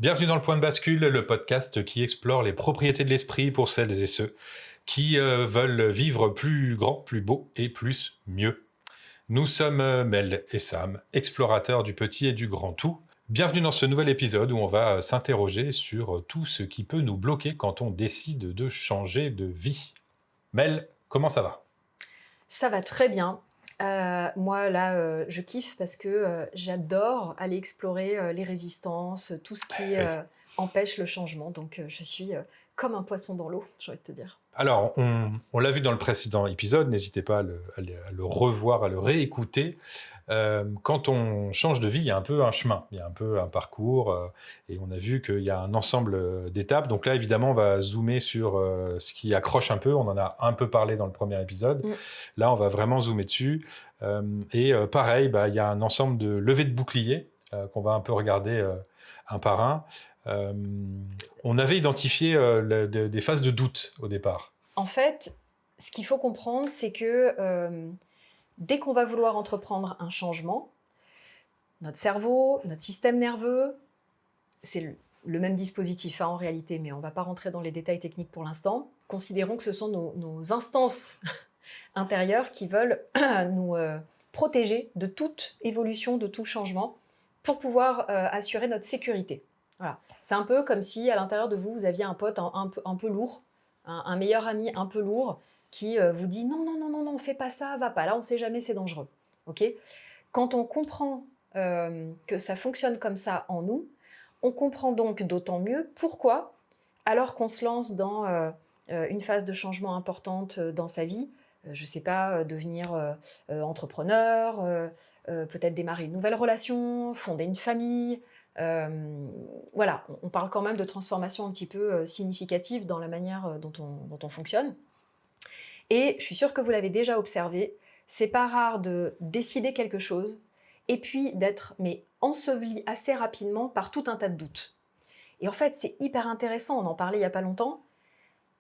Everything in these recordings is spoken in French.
Bienvenue dans le Point de Bascule, le podcast qui explore les propriétés de l'esprit pour celles et ceux qui veulent vivre plus grand, plus beau et plus mieux. Nous sommes Mel et Sam, explorateurs du petit et du grand tout. Bienvenue dans ce nouvel épisode où on va s'interroger sur tout ce qui peut nous bloquer quand on décide de changer de vie. Mel, comment ça va ? Ça va très bien. Moi, là, je kiffe parce que j'adore aller explorer les résistances, tout ce qui empêche le changement. Donc, je suis comme un poisson dans l'eau, j'ai envie de te dire. Alors, on l'a vu dans le précédent épisode, n'hésitez pas à le revoir, à le réécouter. Quand on change de vie, il y a un peu un chemin, il y a un peu un parcours, et on a vu qu'il y a un ensemble d'étapes. Donc là, évidemment, on va zoomer sur ce qui accroche un peu. On en a un peu parlé dans le premier épisode. Là, on va vraiment zoomer dessus. Pareil, il y a un ensemble de levées de boucliers qu'on va un peu regarder un par un. On avait identifié des phases de doute au départ. En fait, ce qu'il faut comprendre, c'est que dès qu'on va vouloir entreprendre un changement, notre cerveau, notre système nerveux, c'est le même dispositif en réalité, mais on ne va pas rentrer dans les détails techniques pour l'instant. Considérons que ce sont nos instances intérieures qui veulent nous protéger de toute évolution, de tout changement, pour pouvoir assurer notre sécurité. Voilà. C'est un peu comme si à l'intérieur de vous, vous aviez un pote un peu lourd, un meilleur ami un peu lourd, qui vous dit non, fais pas ça, va pas, là on sait jamais, c'est dangereux. Okay ? Quand on comprend que ça fonctionne comme ça en nous, on comprend donc d'autant mieux pourquoi, alors qu'on se lance dans une phase de changement importante dans sa vie, je sais pas, devenir entrepreneur, peut-être démarrer une nouvelle relation, fonder une famille, voilà, on parle quand même de transformation un petit peu significative dans la manière dont on fonctionne. Et je suis sûre que vous l'avez déjà observé, c'est pas rare de décider quelque chose et puis d'être enseveli assez rapidement par tout un tas de doutes. Et en fait, c'est hyper intéressant, on en parlait il y a pas longtemps,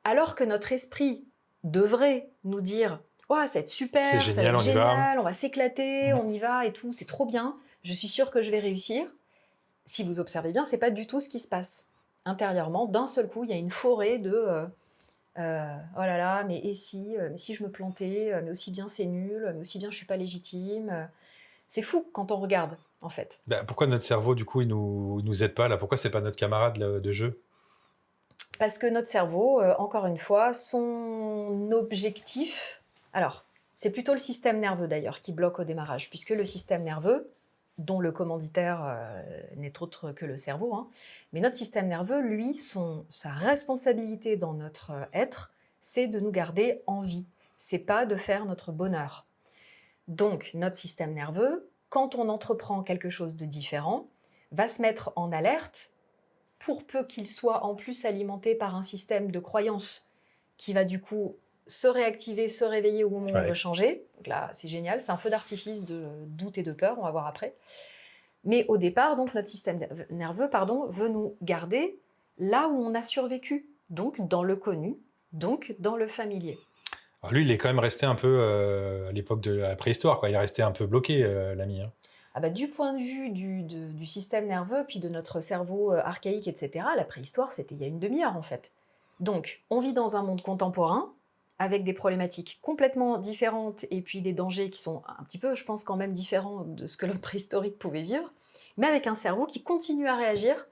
alors que notre esprit devrait nous dire « Ouais, ça va être super, c'est génial, ça va être génial, on va s'éclater, on y va et tout, c'est trop bien, je suis sûre que je vais réussir ». Si vous observez bien, c'est pas du tout ce qui se passe. Intérieurement, d'un seul coup, il y a une forêt de oh là là, mais si je me plantais, mais aussi bien c'est nul, mais aussi bien je suis pas légitime. C'est fou quand on regarde, en fait. Pourquoi notre cerveau, du coup, il nous aide pas là ? Pourquoi c'est pas notre camarade de jeu ? Parce que notre cerveau, encore une fois, son objectif... Alors, c'est plutôt le système nerveux d'ailleurs qui bloque au démarrage, puisque le système nerveux, dont le commanditaire n'est autre que le cerveau, mais notre système nerveux, lui, sa responsabilité dans notre être, c'est de nous garder en vie. C'est pas de faire notre bonheur. Donc, notre système nerveux, quand on entreprend quelque chose de différent, va se mettre en alerte, pour peu qu'il soit en plus alimenté par un système de croyance qui va du coup se réactiver, se réveiller au moment où on veut changer. Donc là, c'est génial, c'est un feu d'artifice de doute et de peur, on va voir après. Mais au départ, donc, notre système nerveux veut nous garder là où on a survécu, donc dans le connu, donc dans le familier. Alors lui, il est quand même resté un peu à l'époque de la préhistoire, quoi. Il est resté un peu bloqué, l'ami. Du point de vue du système nerveux, puis de notre cerveau archaïque, etc., la préhistoire, c'était il y a une demi-heure, en fait. Donc, on vit dans un monde contemporain, avec des problématiques complètement différentes, et puis des dangers qui sont un petit peu, je pense, quand même différents de ce que l'homme préhistorique pouvait vivre, mais avec un cerveau qui continue à réagir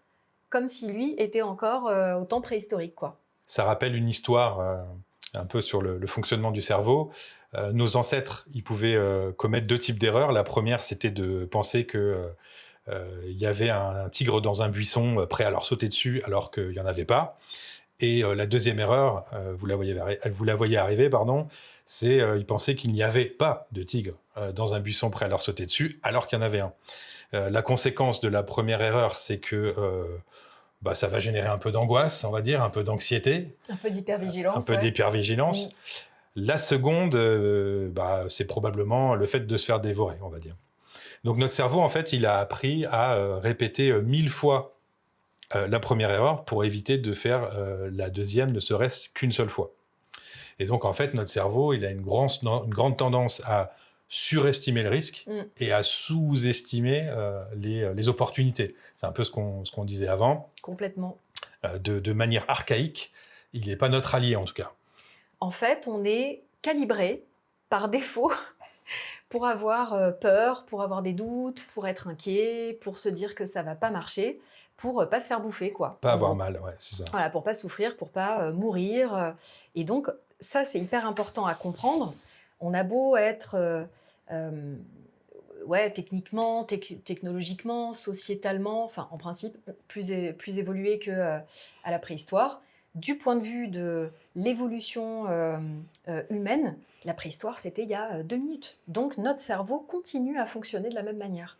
comme si lui était encore au temps préhistorique, quoi. Ça rappelle une histoire un peu sur le fonctionnement du cerveau. Nos ancêtres, ils pouvaient commettre deux types d'erreurs. La première, c'était de penser que il y avait un tigre dans un buisson prêt à leur sauter dessus alors qu'il n'y en avait pas. Et la deuxième erreur, vous la voyez arriver, c'est ils pensaient qu'il n'y avait pas de tigre dans un buisson prêt à leur sauter dessus alors qu'il y en avait un. La conséquence de la première erreur, c'est que ça va générer un peu d'angoisse, on va dire, un peu d'anxiété. Un peu d'hypervigilance. d'hypervigilance. La seconde, c'est probablement le fait de se faire dévorer, on va dire. Donc notre cerveau, en fait, il a appris à répéter 1000 fois la première erreur pour éviter de faire la deuxième, ne serait-ce qu'une seule fois. Et donc, en fait, notre cerveau, il a une grande tendance à surestimer le risque et à sous-estimer les opportunités. C'est un peu ce qu'on disait avant. Complètement. De manière archaïque, il n'est pas notre allié en tout cas. En fait, on est calibré par défaut pour avoir peur, pour avoir des doutes, pour être inquiet, pour se dire que ça va pas marcher, pour pas se faire bouffer, quoi. Pas avoir mal, ouais, c'est ça. Voilà, pour pas souffrir, pour pas mourir. Et donc, ça, c'est hyper important à comprendre. On a beau être techniquement, technologiquement, sociétalement, enfin, en principe, plus évolué qu'à la préhistoire. Du point de vue de l'évolution humaine, la préhistoire, c'était il y a 2 minutes. Donc, notre cerveau continue à fonctionner de la même manière.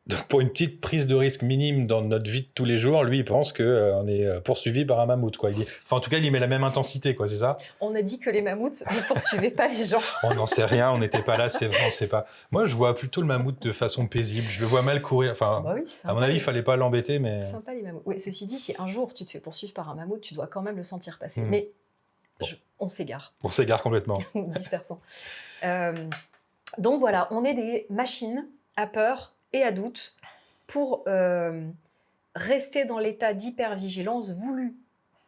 Donc, pour une petite prise de risque minime dans notre vie de tous les jours, lui, il pense qu'on est poursuivi par un mammouth, quoi. Enfin, en tout cas, il y met la même intensité, quoi, c'est ça? On a dit que les mammouths ne poursuivaient pas les gens. On n'en sait rien, on n'était pas là, c'est vrai, on ne sait pas. Moi, je vois plutôt le mammouth de façon paisible. Je le vois mal courir. Enfin, bah oui, à mon avis, il ne fallait pas l'embêter, mais... Sympa, les mammouths. Oui, ceci dit, si un jour tu te fais poursuivre par un mammouth, tu dois quand même le sentir passer. Mais on s'égare. On s'égare complètement. Dispersant. Donc voilà, on est des machines à peur et à doute pour rester dans l'état d'hypervigilance voulu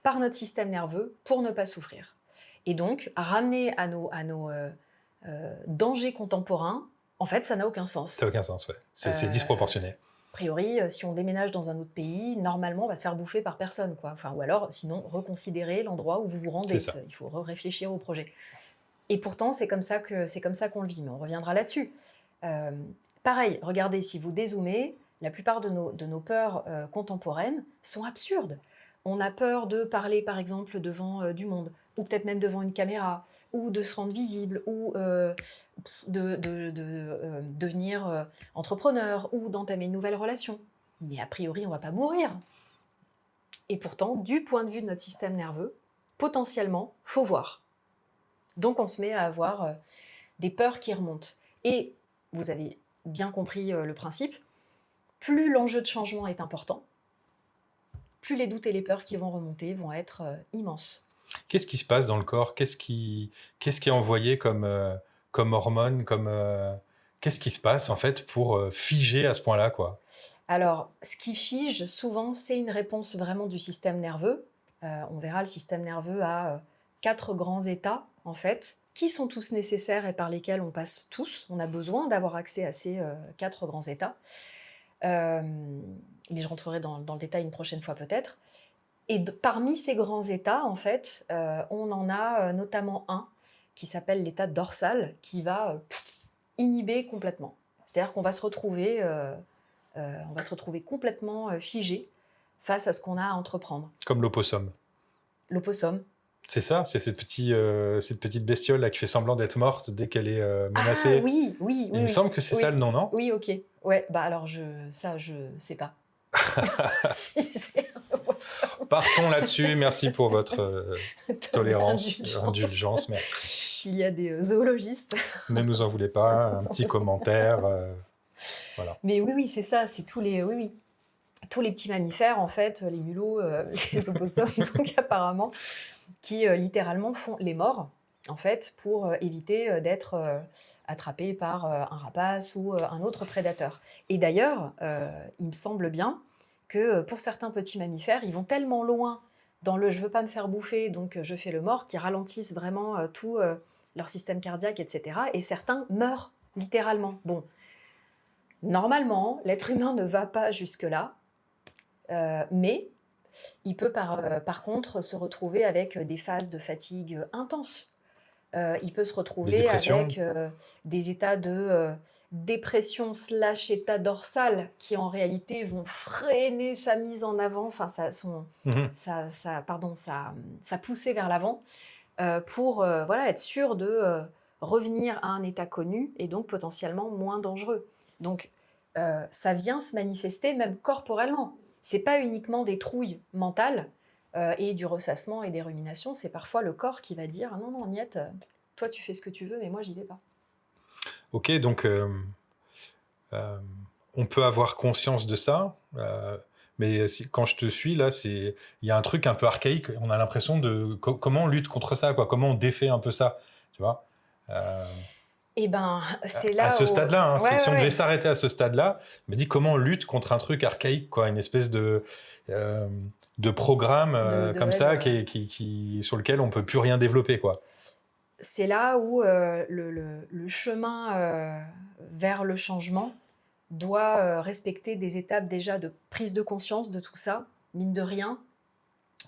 par notre système nerveux pour ne pas souffrir. Et donc, à ramener à nos dangers contemporains, en fait, ça n'a aucun sens. Ça n'a aucun sens, ouais. C'est disproportionné. A priori, si on déménage dans un autre pays, normalement, on va se faire bouffer par personne, quoi. Enfin, ou alors, sinon, reconsidérer l'endroit où vous vous rendez. Il faut réfléchir au projet. Et pourtant, c'est comme ça qu'on le vit, mais on reviendra là-dessus. Pareil, regardez, si vous dézoomez, la plupart de nos peurs contemporaines sont absurdes. On a peur de parler, par exemple, devant du monde, ou peut-être même devant une caméra, ou de se rendre visible, ou de devenir entrepreneur, ou d'entamer une nouvelle relation. Mais a priori, on ne va pas mourir. Et pourtant, du point de vue de notre système nerveux, potentiellement, faut voir. Donc on se met à avoir des peurs qui remontent. Et vous avez bien compris le principe, plus l'enjeu de changement est important, plus les doutes et les peurs qui vont remonter vont être immenses. Qu'est-ce qui se passe dans le corps? Qu'est-ce qui est envoyé comme hormone, qu'est-ce qui se passe en fait pour figer à ce point-là, quoi? Alors, ce qui fige souvent, c'est une réponse vraiment du système nerveux. On verra, le système nerveux a 4 grands états, en fait, qui sont tous nécessaires et par lesquels on passe tous. On a besoin d'avoir accès à ces 4 grands états. Mais je rentrerai dans le détail une prochaine fois peut-être. Et parmi ces grands états, en fait, on en a notamment un qui s'appelle l'état dorsal, qui va inhiber complètement. C'est-à-dire qu'on va se retrouver complètement figé face à ce qu'on a à entreprendre. Comme l'opossum. L'opossum. C'est ça, c'est cette petite bestiole là qui fait semblant d'être morte dès qu'elle est menacée. Ah oui. Il me semble que c'est ça le nom, non? Oui, ok. Ouais, bah alors je sais pas. Si c'est un opossum. Partons là-dessus. Merci pour votre tolérance, indulgence. Merci. S'il y a des zoologistes. Ne nous en voulez pas, un petit commentaire. Voilà. Mais oui, c'est ça, c'est tous les petits mammifères, en fait, les mulots, les opossums, donc apparemment, qui littéralement font les morts, en fait, pour éviter d'être attrapés par un rapace ou un autre prédateur. Et d'ailleurs, il me semble bien que pour certains petits mammifères, ils vont tellement loin dans le « je veux pas me faire bouffer, donc je fais le mort », qu'ils ralentissent vraiment tout leur système cardiaque, etc. Et certains meurent littéralement. Bon, normalement, l'être humain ne va pas jusque-là, mais il peut par contre se retrouver avec des phases de fatigue intenses. Il peut se retrouver avec des états de dépression / état dorsal qui en réalité vont freiner sa mise en avant, enfin sa poussée vers l'avant pour être sûr de revenir à un état connu et donc potentiellement moins dangereux. Donc ça vient se manifester même corporellement. C'est pas uniquement des trouilles mentales et du ressassement et des ruminations, c'est parfois le corps qui va dire « non, Niette, toi tu fais ce que tu veux, mais moi j'y vais pas ». Ok, donc on peut avoir conscience de ça, mais quand je te suis, là, il y a un truc un peu archaïque, on a l'impression de... comment on lutte contre ça, quoi, comment on défait un peu ça, tu vois Et ben, c'est À là ce où... stade-là, hein, Ouais, si on ouais, devait ouais. s'arrêter à ce stade-là, je me dis comment on lutte contre un truc archaïque, quoi, une espèce euh, de programme comme Ouais, ça sur lequel on peut plus rien développer, quoi. c'est là où le chemin vers le changement doit respecter des étapes déjà de prise de conscience de tout ça, mine de rien.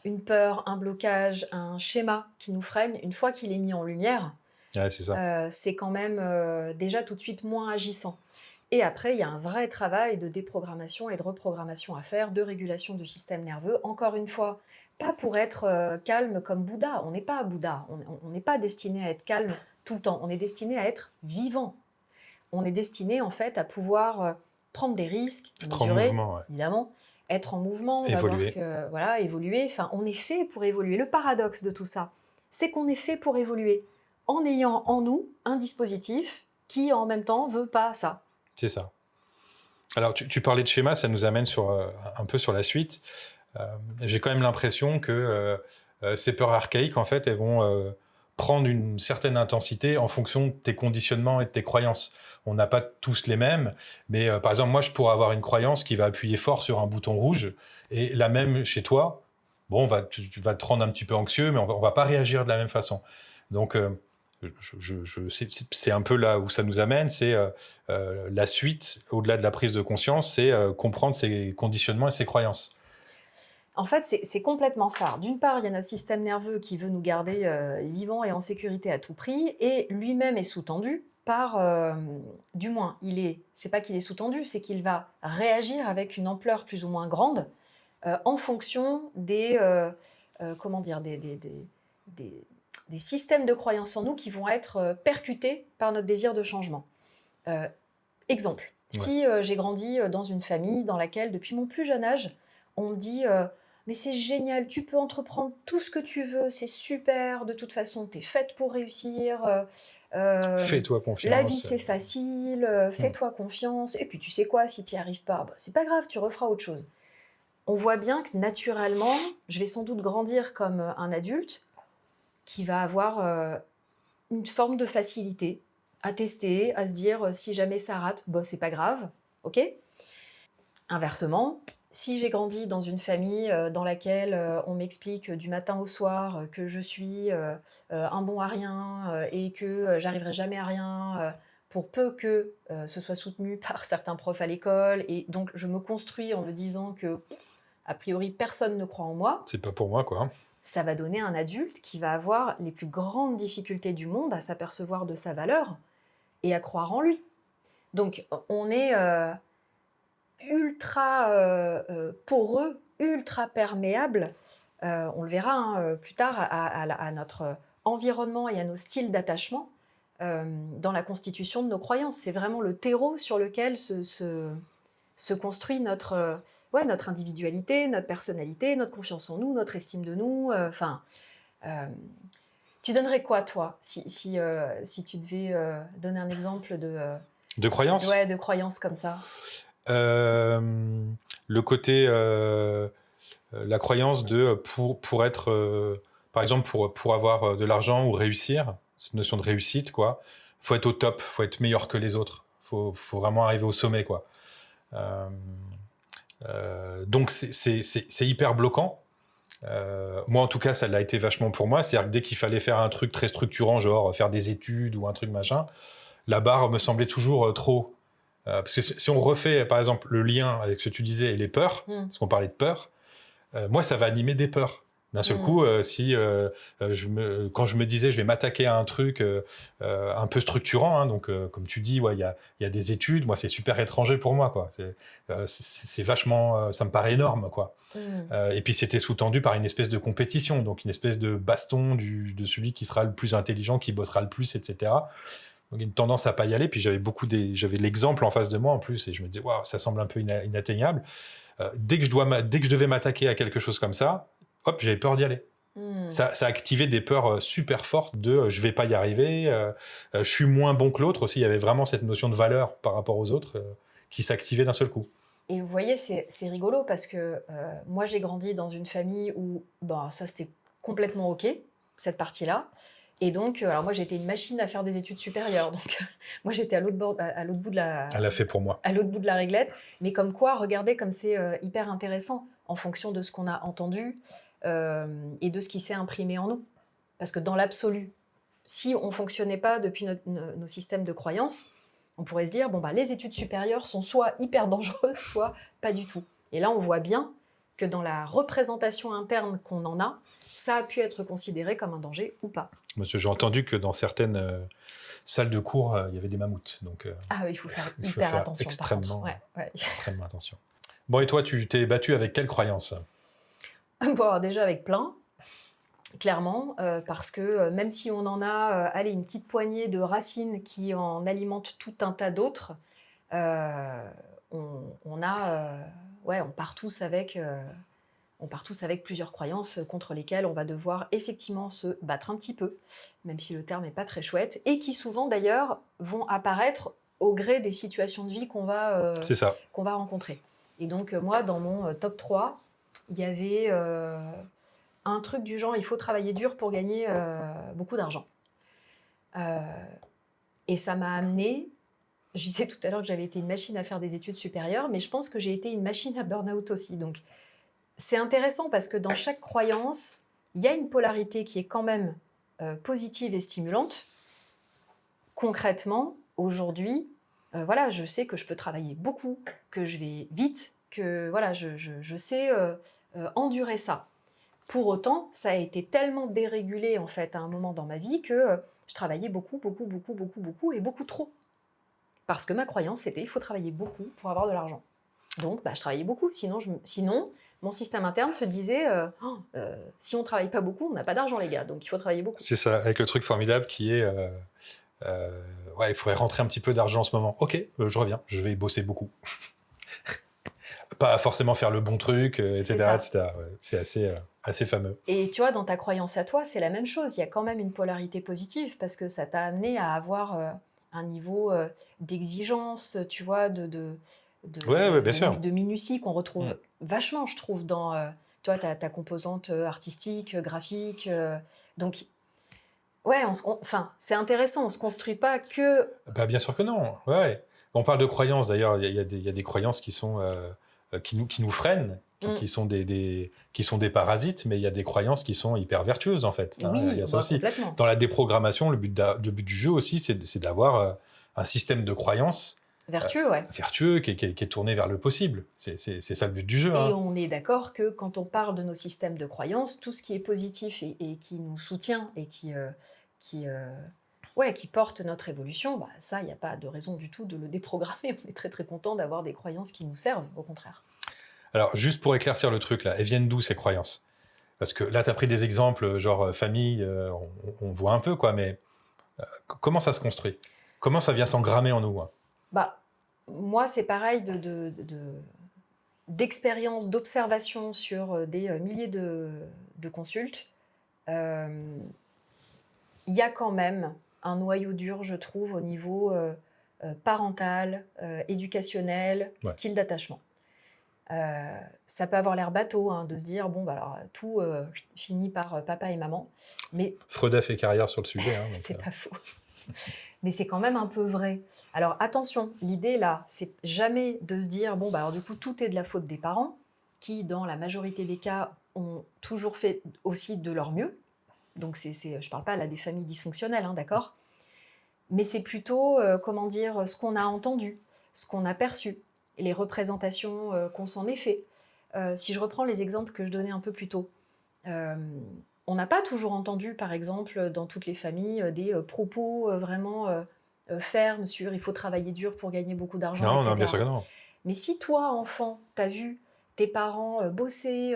Une peur, un blocage, un schéma qui nous freine, une fois qu'il est mis en lumière, Ouais, c'est ça. c'est quand même déjà tout de suite moins agissant. Et après, il y a un vrai travail de déprogrammation et de reprogrammation à faire, de régulation du système nerveux. Encore une fois, pas pour être calme comme Bouddha. On n'est pas Bouddha. On n'est pas destiné à être calme tout le temps. On est destiné à être vivant. On est destiné en fait à pouvoir prendre des risques, Être en mesurer, mouvement, ouais. évidemment, être en mouvement. On va voir Évoluer. que voilà, évoluer. Enfin, on est fait pour évoluer. Le paradoxe de tout ça, c'est qu'on est fait pour évoluer en ayant en nous un dispositif qui en même temps veut pas ça. C'est ça. Alors, tu parlais de schéma, ça nous amène un peu sur la suite. J'ai quand même l'impression que ces peurs archaïques, en fait, elles vont prendre une certaine intensité en fonction de tes conditionnements et de tes croyances. On n'a pas tous les mêmes, mais par exemple, moi, je pourrais avoir une croyance qui va appuyer fort sur un bouton rouge, et la même chez toi, bon, tu vas te rendre un petit peu anxieux, mais on va pas réagir de la même façon. Donc, c'est un peu là où ça nous amène, c'est la suite, au-delà de la prise de conscience, c'est comprendre ses conditionnements et ses croyances. En fait, c'est complètement ça. D'une part, il y a notre système nerveux qui veut nous garder vivants et en sécurité à tout prix, et lui-même est sous-tendu par, du moins, c'est pas qu'il est sous-tendu, c'est qu'il va réagir avec une ampleur plus ou moins grande en fonction comment dire, des systèmes de croyances en nous qui vont être percutés par notre désir de changement. Exemple, Ouais. si j'ai grandi dans une famille dans laquelle, depuis mon plus jeune âge, on me dit mais c'est génial, tu peux entreprendre tout ce que tu veux, c'est super, de toute façon, t'es faite pour réussir, Fais-toi la vie confiance. c'est facile, fais-toi confiance, et puis tu sais quoi, si t'y arrives pas, bah, c'est pas grave, tu referas autre chose. On voit bien que naturellement, je vais sans doute grandir comme un adulte qui va avoir une forme de facilité à tester, à se dire si jamais ça rate, bah, c'est pas grave, ok. Inversement, si j'ai grandi dans une famille dans laquelle on m'explique du matin au soir que je suis un bon à rien et que j'arriverai jamais à rien, pour peu que ce soit soutenu par certains profs à l'école, et donc je me construis en me disant que, a priori, personne ne croit en moi, C'est pas pour moi, quoi. ça va donner un adulte qui va avoir les plus grandes difficultés du monde à s'apercevoir de sa valeur et à croire en lui. Donc on est ultra poreux, ultra perméable, on le verra plus tard, à notre environnement et à nos styles d'attachement dans la constitution de nos croyances. C'est vraiment le terreau sur lequel se construit notre individualité, notre personnalité, notre confiance en nous, notre estime de nous. Tu donnerais quoi, toi, si tu devais donner un exemple De croyance. de croyance comme ça? Le côté, la croyance pour être, par exemple, pour avoir de l'argent ou réussir, cette notion de réussite, quoi, faut être au top, faut être meilleur que les autres, faut vraiment arriver au sommet, quoi. Donc c'est hyper bloquant. Moi, en tout cas, ça l'a été vachement pour moi. C'est-à-dire que dès qu'il fallait faire un truc très structurant, genre faire des études ou un truc machin, la barre me semblait toujours trop. Parce que si on refait, par exemple, le lien avec ce que tu disais et les peurs, parce qu'on parlait de peur, moi, ça va animer des peurs. D'un seul coup, quand je me disais je vais m'attaquer à un truc un peu structurant, hein, donc comme tu dis, ouais, y a des études, moi c'est super étranger pour moi, quoi. C'est vachement, ça me paraît énorme, quoi. Et puis c'était sous-tendu par une espèce de compétition, donc une espèce de baston de celui qui sera le plus intelligent, qui bossera le plus, etc. Donc une tendance à pas y aller. Puis j'avais l'exemple en face de moi en plus, et je me disais waouh, ça semble un peu inatteignable. Dès que je devais m'attaquer à quelque chose comme ça, hop, j'avais peur d'y aller. Ça activait des peurs super fortes de je vais pas y arriver, je suis moins bon que l'autre aussi. Il y avait vraiment cette notion de valeur par rapport aux autres qui s'activait d'un seul coup. Et vous voyez, c'est rigolo parce que moi j'ai grandi dans une famille où ça c'était complètement ok, cette partie-là. Et donc, alors moi, j'étais une machine à faire des études supérieures. Donc, moi, j'étais à l'autre bout de Elle l'a fait pour moi. à l'autre bout de la réglette. Mais comme quoi, regardez comme c'est hyper intéressant en fonction de ce qu'on a entendu et de ce qui s'est imprimé en nous. Parce que dans l'absolu, si on ne fonctionnait pas depuis nos systèmes de croyances, on pourrait se dire, bon, bah, les études supérieures sont soit hyper dangereuses, soit pas du tout. Et là, on voit bien que dans la représentation interne qu'on en a, ça a pu être considéré comme un danger ou pas. Parce que j'ai entendu que dans certaines salles de cours, il y avait des mammouths. Donc, Ah oui, il faut faire il faut hyper faire attention. extrêmement, par contre. Ouais. extrêmement attention. Bon, et toi, tu t'es battu avec quelle croyance? Bon, alors déjà avec plein, clairement, parce que même si on en a allez, une petite poignée de racines qui en alimentent tout un tas d'autres, on part tous avec plusieurs croyances contre lesquelles on va devoir effectivement se battre un petit peu, même si le terme n'est pas très chouette, et qui souvent d'ailleurs vont apparaître au gré des situations de vie qu'on va C'est ça. rencontrer. Et donc moi, dans mon top 3, il y avait un truc du genre, il faut travailler dur pour gagner beaucoup d'argent. Et ça m'a amené, je disais tout à l'heure que j'avais été une machine à faire des études supérieures, mais je pense que j'ai été une machine à burn-out aussi. Donc c'est intéressant parce que dans chaque croyance, il y a une polarité qui est quand même positive et stimulante. Concrètement, aujourd'hui, voilà, je sais que je peux travailler beaucoup, que je vais vite, que voilà, je sais endurer ça. Pour autant, ça a été tellement dérégulé en fait à un moment dans ma vie que je travaillais beaucoup et beaucoup trop. Parce que ma croyance c'était il faut travailler beaucoup pour avoir de l'argent. Donc je travaillais beaucoup, sinon mon système interne se disait si on travaille pas beaucoup, on n'a pas d'argent les gars, donc il faut travailler beaucoup. C'est ça, avec le truc formidable qui est il faudrait rentrer un petit peu d'argent en ce moment. Ok, je reviens, je vais bosser beaucoup. Pas forcément faire le bon truc, etc. Ouais, c'est assez fameux. Et tu vois, dans ta croyance à toi, c'est la même chose. Il y a quand même une polarité positive parce que ça t'a amené à avoir un niveau d'exigence, tu vois, de bien sûr. de minutie qu'on retrouve vachement, je trouve, dans toi, ta composante artistique, graphique. Donc, ouais, c'est intéressant. On ne se construit pas que... Bien sûr que non. Ouais. On parle de croyances, d'ailleurs. Il y a des croyances qui sont... qui nous freinent, qui sont des parasites, mais il y a des croyances qui sont hyper vertueuses, en fait. Oui, il y a ça aussi. Complètement. Dans la déprogrammation, le but du jeu aussi, c'est d'avoir un système de croyances vertueux, vertueux qui est tourné vers le possible. C'est ça le but du jeu. Et on est d'accord que quand on parle de nos systèmes de croyances, tout ce qui est positif et qui nous soutient et qui porte notre évolution, ça, il n'y a pas de raison du tout de le déprogrammer. On est très très content d'avoir des croyances qui nous servent, au contraire. Alors, juste pour éclaircir le truc, là, elles viennent d'où ces croyances? Parce que là, tu as pris des exemples, genre famille, on voit un peu, quoi, mais comment ça se construit? Comment ça vient s'engrammer en nous? Moi, c'est pareil d'expérience, d'observation sur des milliers de consultes. Il y a quand même un noyau dur, je trouve, au niveau parental, éducationnel, style d'attachement. Ça peut avoir l'air bateau de se dire alors tout finit par papa et maman, mais Freud a fait carrière sur le sujet. c'est pas faux. Mais c'est quand même un peu vrai. Alors attention, l'idée là, c'est jamais de se dire alors du coup tout est de la faute des parents qui, dans la majorité des cas, ont toujours fait aussi de leur mieux. Donc je parle pas là des familles dysfonctionnelles, d'accord. Mais c'est plutôt ce qu'on a entendu, ce qu'on a perçu, les représentations qu'on s'en est fait. Si je reprends les exemples que je donnais un peu plus tôt, on n'a pas toujours entendu, par exemple, dans toutes les familles, des propos vraiment fermes sur il faut travailler dur pour gagner beaucoup d'argent, etc. Non, bien sûr que non. Mais si toi, enfant, t'as vu tes parents bosser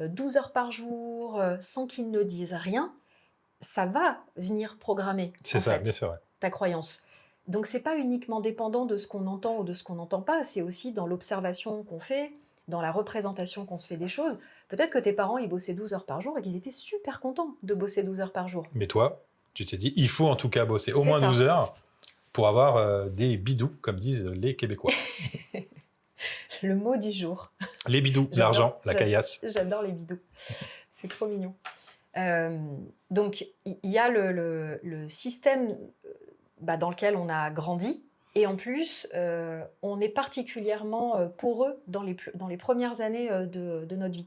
12 heures par jour sans qu'ils ne disent rien, ça va venir programmer bien sûr, ta croyance. Donc c'est pas uniquement dépendant de ce qu'on entend ou de ce qu'on n'entend pas, c'est aussi dans l'observation qu'on fait, dans la représentation qu'on se fait des choses. Peut-être que tes parents, ils bossaient 12 heures par jour et qu'ils étaient super contents de bosser 12 heures par jour. Mais toi, tu t'es dit, il faut en tout cas bosser au moins 12 heures pour avoir des bidous, comme disent les Québécois. Le mot du jour. Les bidous, l'argent, la caillasse. J'adore les bidous. C'est trop mignon. Donc, il y a le système dans lequel on a grandi. Et en plus, on est particulièrement poreux dans les premières années de notre vie.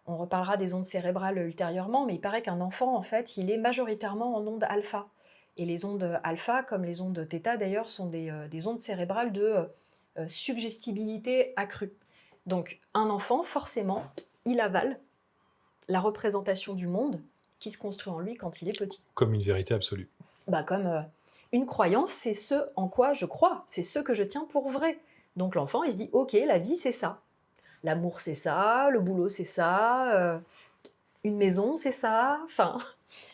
On reparlera des ondes cérébrales ultérieurement, mais il paraît qu'un enfant, en fait, il est majoritairement en ondes alpha. Et les ondes alpha, comme les ondes θ d'ailleurs, sont des ondes cérébrales de suggestibilité accrue. Donc, un enfant, forcément, il avale la représentation du monde qui se construit en lui quand il est petit. Comme une vérité absolue. Comme une croyance, c'est ce en quoi je crois, c'est ce que je tiens pour vrai. Donc l'enfant, il se dit, ok, la vie, c'est ça. L'amour, c'est ça, le boulot, c'est ça, une maison, c'est ça, enfin,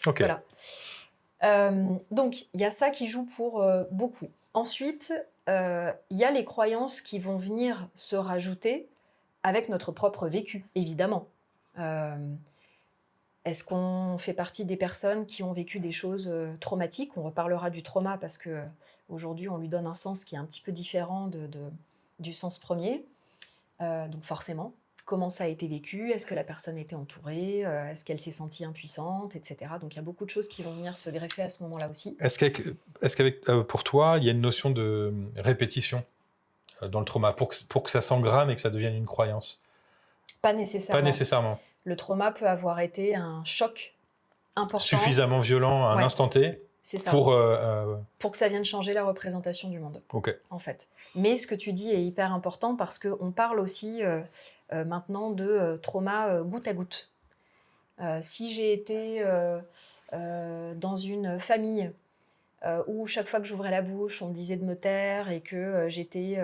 Okay. Voilà. Donc, il y a ça qui joue pour beaucoup. Ensuite, il y a les croyances qui vont venir se rajouter avec notre propre vécu, évidemment. Est-ce qu'on fait partie des personnes qui ont vécu des choses traumatiques ? On reparlera du trauma parce qu'aujourd'hui, on lui donne un sens qui est un petit peu différent du sens premier. Donc forcément, comment ça a été vécu ? Est-ce que la personne était entourée ? Est-ce qu'elle s'est sentie impuissante, etc. Donc il y a beaucoup de choses qui vont venir se greffer à ce moment-là aussi. Est-ce qu'avec pour toi, il y a une notion de répétition dans le trauma pour que ça s'engramme et que ça devienne une croyance ? Pas nécessairement. Pas nécessairement. Le trauma peut avoir été un choc important. Suffisamment violent à un instant T C'est ça. pour que ça vienne changer la représentation du monde, en fait. Mais ce que tu dis est hyper important parce qu'on parle aussi maintenant de trauma goutte à goutte. Si j'ai été dans une famille où chaque fois que j'ouvrais la bouche, on me disait de me taire et que j'étais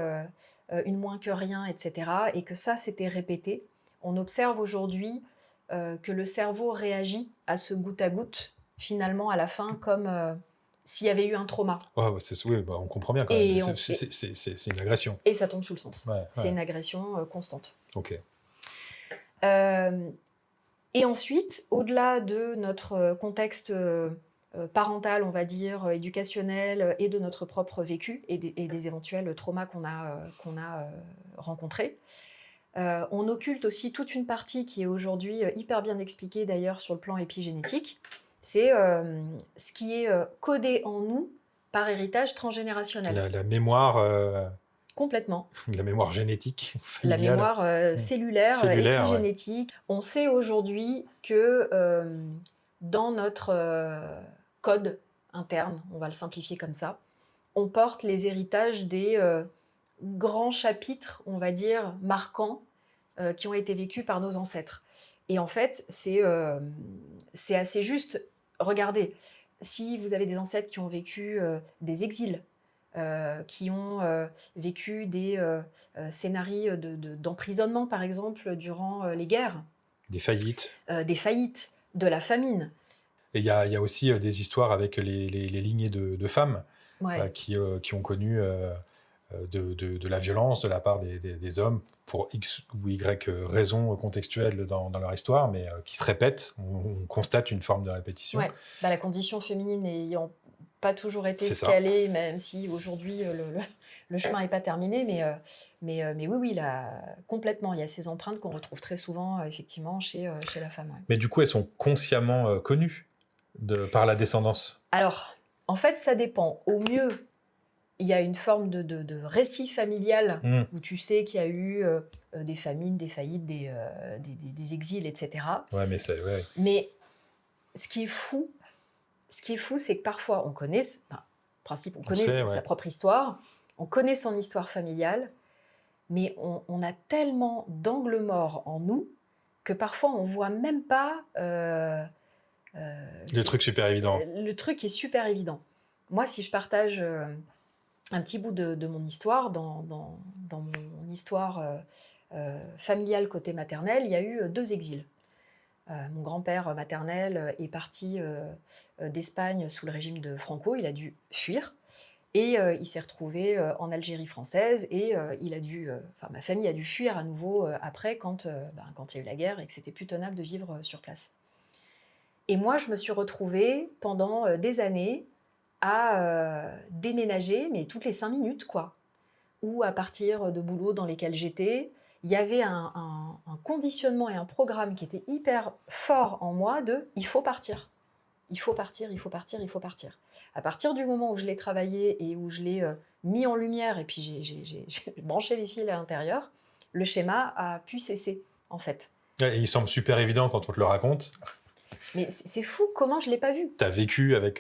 une moins que rien, etc., et que ça s'était répété, on observe aujourd'hui que le cerveau réagit à ce goutte à goutte, finalement, à la fin, comme s'il y avait eu un trauma. Oui, on comprend bien quand même. C'est une agression. Et ça tombe sous le sens. Ouais. C'est une agression constante. Ok. Et ensuite, au-delà de notre contexte parental, on va dire, éducationnel, et de notre propre vécu, et des éventuels traumas qu'on a rencontrés, on occulte aussi toute une partie qui est aujourd'hui hyper bien expliquée d'ailleurs sur le plan épigénétique. C'est ce qui est codé en nous par héritage transgénérationnel. La mémoire... Complètement. La mémoire génétique familiale. La mémoire cellulaire, épigénétique. Ouais. On sait aujourd'hui que dans notre code interne, on va le simplifier comme ça, on porte les héritages des grands chapitres, on va dire, marquants, qui ont été vécus par nos ancêtres. Et en fait, c'est assez juste. Regardez, si vous avez des ancêtres qui ont vécu des exils, qui ont vécu des scénarios d'emprisonnement, par exemple, durant les guerres. Des faillites. De la famine. Et il y a aussi des histoires avec les lignées de femmes qui ont connu de la violence de la part des hommes pour X ou Y raisons contextuelles dans leur histoire, mais qui se répètent. On constate une forme de répétition. Ouais. La condition féminine n'ayant pas toujours été ce qu'elle est, même si aujourd'hui le chemin n'est pas terminé, mais oui, complètement. Il y a ces empreintes qu'on retrouve très souvent, effectivement, chez la femme. Ouais. Mais du coup, elles sont consciemment connues par la descendance ? Alors, en fait, ça dépend. Au mieux, il y a une forme de récit familial où tu sais qu'il y a eu des famines, des faillites, des exils, etc. Ouais, mais ce qui est fou, c'est que parfois on connaît, on connaît sa propre histoire, on connaît son histoire familiale, mais on a tellement d'angles morts en nous que parfois on voit même pas... le truc super évident. Le truc est super évident. Moi, si je partage un petit bout de mon histoire, dans mon histoire familiale côté maternel, il y a eu 2 exils. Mon grand-père maternel est parti d'Espagne sous le régime de Franco, il a dû fuir, et il s'est retrouvé en Algérie française, et ma famille a dû fuir à nouveau après, quand il y a eu la guerre et que c'était plus tenable de vivre sur place. Et moi, je me suis retrouvée pendant des années à déménager, mais toutes les 5 minutes, quoi. Ou à partir de boulots dans lesquels j'étais, il y avait un conditionnement et un programme qui était hyper fort en moi de « il faut partir ». Il faut partir, il faut partir, il faut partir. À partir du moment où je l'ai travaillé et où je l'ai mis en lumière et puis j'ai branché les fils à l'intérieur, le schéma a pu cesser, en fait. Et il semble super évident quand on te le raconte. Mais c'est fou, comment je ne l'ai pas vu. Tu as vécu avec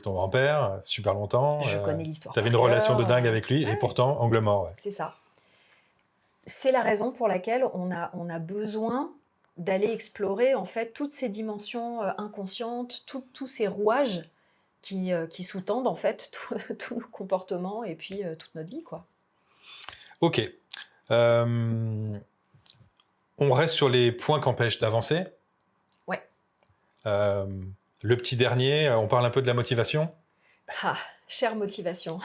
ton grand-père super longtemps. Je connais l'histoire. Tu avais une relation de dingue avec lui, et pourtant, angle mort. Ouais. C'est ça. C'est la raison pour laquelle on a besoin d'aller explorer en fait toutes ces dimensions inconscientes, tous ces rouages qui sous-tendent en fait tous nos comportements et puis toute notre vie, quoi. Ok. On reste sur les points qui empêchent d'avancer. Ouais. Le petit dernier, on parle un peu de la motivation. Ah, chère motivation.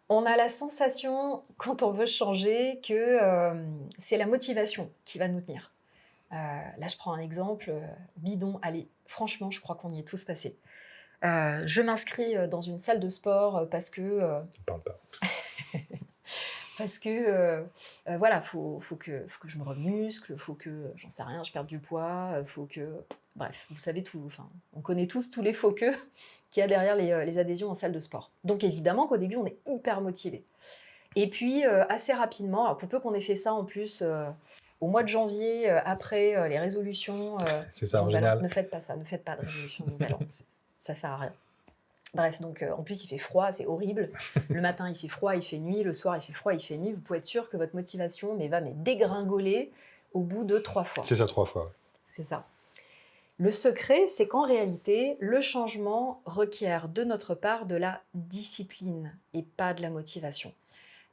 On a la sensation, quand on veut changer, que c'est la motivation qui va nous tenir. Là, je prends un exemple bidon. Allez, franchement, je crois qu'on y est tous passés. Je m'inscris dans une salle de sport parce que... Parle pas. parce que, voilà, faut que je me remuscle, faut que, j'en sais rien, je perde du poids, faut que... Bref, vous savez tout, enfin, on connaît tous les faux que qu'il y a derrière les adhésions en salle de sport. Donc évidemment qu'au début, on est hyper motivé. Et puis, assez rapidement, alors pour peu qu'on ait fait ça en plus au mois de janvier, après les résolutions... c'est ça, en général. Ne faites pas ça, ne faites pas de résolution de nouvel an, ça sert à rien. Bref, donc en plus il fait froid, c'est horrible. Le matin il fait froid, il fait nuit, le soir il fait froid, il fait nuit. Vous pouvez être sûr que votre motivation va dégringoler au bout de 3 fois. C'est ça, 3 fois. Ouais. C'est ça. Le secret, c'est qu'en réalité, le changement requiert de notre part de la discipline et pas de la motivation.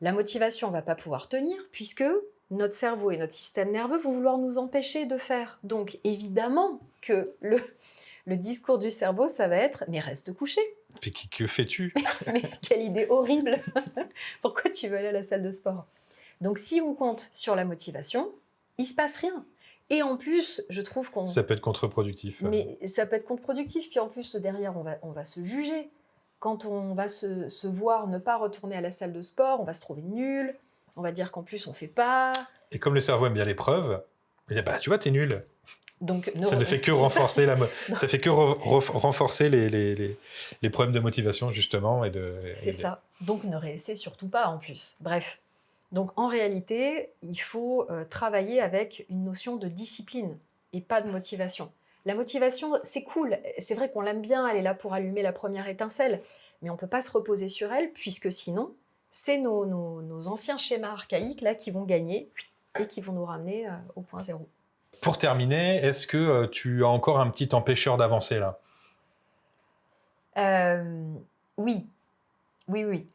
La motivation ne va pas pouvoir tenir puisque notre cerveau et notre système nerveux vont vouloir nous empêcher de faire. Donc évidemment que le discours du cerveau, ça va être « mais reste couché ». Puis que fais-tu? Mais quelle idée horrible. Pourquoi tu veux aller à la salle de sport? Donc si on compte sur la motivation, il ne se passe rien. Et en plus, je trouve qu'on... Ça peut être contre-productif. Mais ça peut être contre-productif. Puis en plus, derrière, on va se juger. Quand on va se voir ne pas retourner à la salle de sport, on va se trouver nul. On va dire qu'en plus, on ne fait pas. Et comme le cerveau aime bien les preuves, il dit, bah, tu vois, t'es nul. Donc, ça ne fait que renforcer ça fait que renforcer les problèmes de motivation, justement. C'est ça. Donc, ne réessaie surtout pas, en plus. Bref. Donc, en réalité, il faut travailler avec une notion de discipline et pas de motivation. La motivation, c'est cool. C'est vrai qu'on l'aime bien, elle est là pour allumer la première étincelle. Mais on ne peut pas se reposer sur elle, puisque sinon, c'est nos anciens schémas archaïques là, qui vont gagner et qui vont nous ramener au point zéro. Pour terminer, est-ce que tu as encore un petit empêcheur d'avancer là? Oui. Il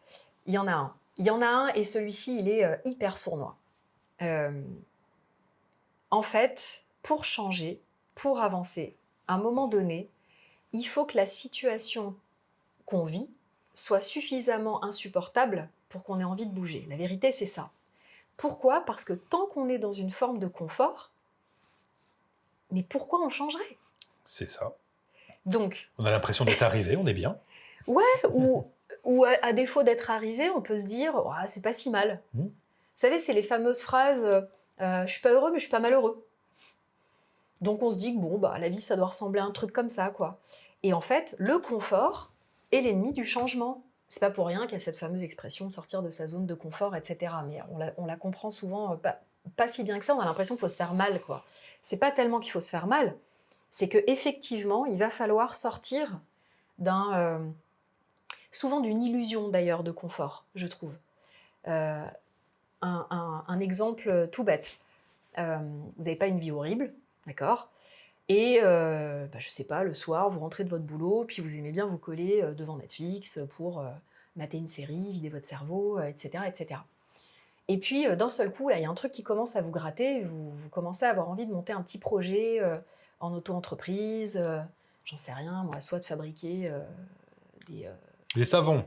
y en a un. Il y en a un et celui-ci, il est hyper sournois. En fait, pour changer, pour avancer, à un moment donné, il faut que la situation qu'on vit soit suffisamment insupportable pour qu'on ait envie de bouger. La vérité, c'est ça. Pourquoi? Parce que tant qu'on est dans une forme de confort, mais pourquoi on changerait? C'est ça. Donc, on a l'impression d'être arrivé, on est bien. Ouais, ou à défaut d'être arrivé, on peut se dire oh, c'est pas si mal. Vous savez, c'est les fameuses phrases je suis pas heureux, mais je suis pas malheureux. Donc on se dit que bon, la vie, ça doit ressembler à un truc comme ça, quoi. Et en fait, le confort est l'ennemi du changement. C'est pas pour rien qu'il y a cette fameuse expression sortir de sa zone de confort, etc. Mais on la comprend souvent pas si bien que ça. On a l'impression qu'il faut se faire mal, quoi. C'est pas tellement qu'il faut se faire mal, c'est que effectivement, il va falloir sortir souvent d'une illusion d'ailleurs de confort, je trouve. Un exemple tout bête. Vous n'avez pas une vie horrible, d'accord? Et je sais pas, le soir, vous rentrez de votre boulot, puis vous aimez bien vous coller devant Netflix pour mater une série, vider votre cerveau, etc., etc. Et puis, d'un seul coup, il y a un truc qui commence à vous gratter, vous commencez à avoir envie de monter un petit projet en auto-entreprise, j'en sais rien, moi, soit de fabriquer des savons.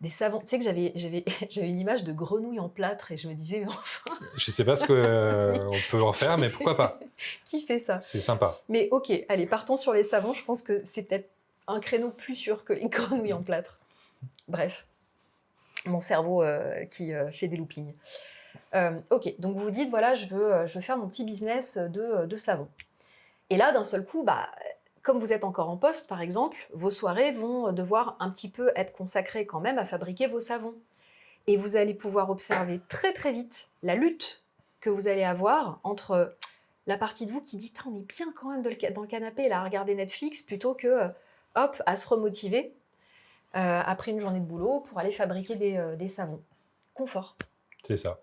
Des savons. Tu sais que j'avais une image de grenouille en plâtre et je me disais, mais enfin... Je sais pas ce qu'on peut en faire, mais pourquoi pas? Qui fait ça? C'est sympa. Mais ok, allez, partons sur les savons. Je pense que c'est peut-être un créneau plus sûr que les grenouilles en plâtre. Bref, mon cerveau qui fait des loopings. Ok, donc vous dites, voilà, je veux faire mon petit business de savon. Et là, d'un seul coup, comme vous êtes encore en poste, par exemple, vos soirées vont devoir un petit peu être consacrées quand même à fabriquer vos savons. Et vous allez pouvoir observer très très vite la lutte que vous allez avoir entre la partie de vous qui dit « on est bien quand même dans le canapé là, à regarder Netflix » plutôt que, hop, à se remotiver après une journée de boulot pour aller fabriquer des savons. Confort. C'est ça.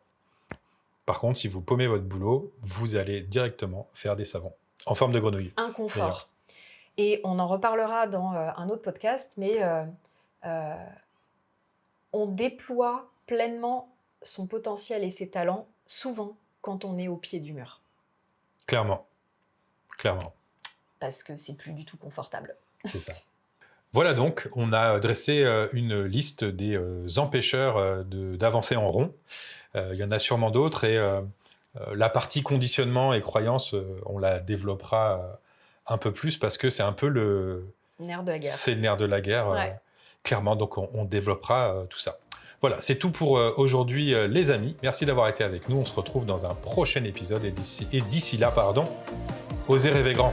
Par contre, si vous paumez votre boulot, vous allez directement faire des savons en forme de grenouille. Inconfort. D'ailleurs. Et on en reparlera dans un autre podcast, mais on déploie pleinement son potentiel et ses talents souvent quand on est au pied du mur. Clairement. Parce que c'est plus du tout confortable. C'est ça. Voilà donc, on a dressé une liste des empêcheurs d'avancer en rond. Il y en a sûrement d'autres et la partie conditionnement et croyance, on la développera un peu plus parce que c'est un peu le nerf de la guerre. C'est le nerf de la guerre, Ouais. clairement. Donc on développera tout ça. Voilà, c'est tout pour aujourd'hui, les amis. Merci d'avoir été avec nous. On se retrouve dans un prochain épisode et d'ici là, osez rêver grand.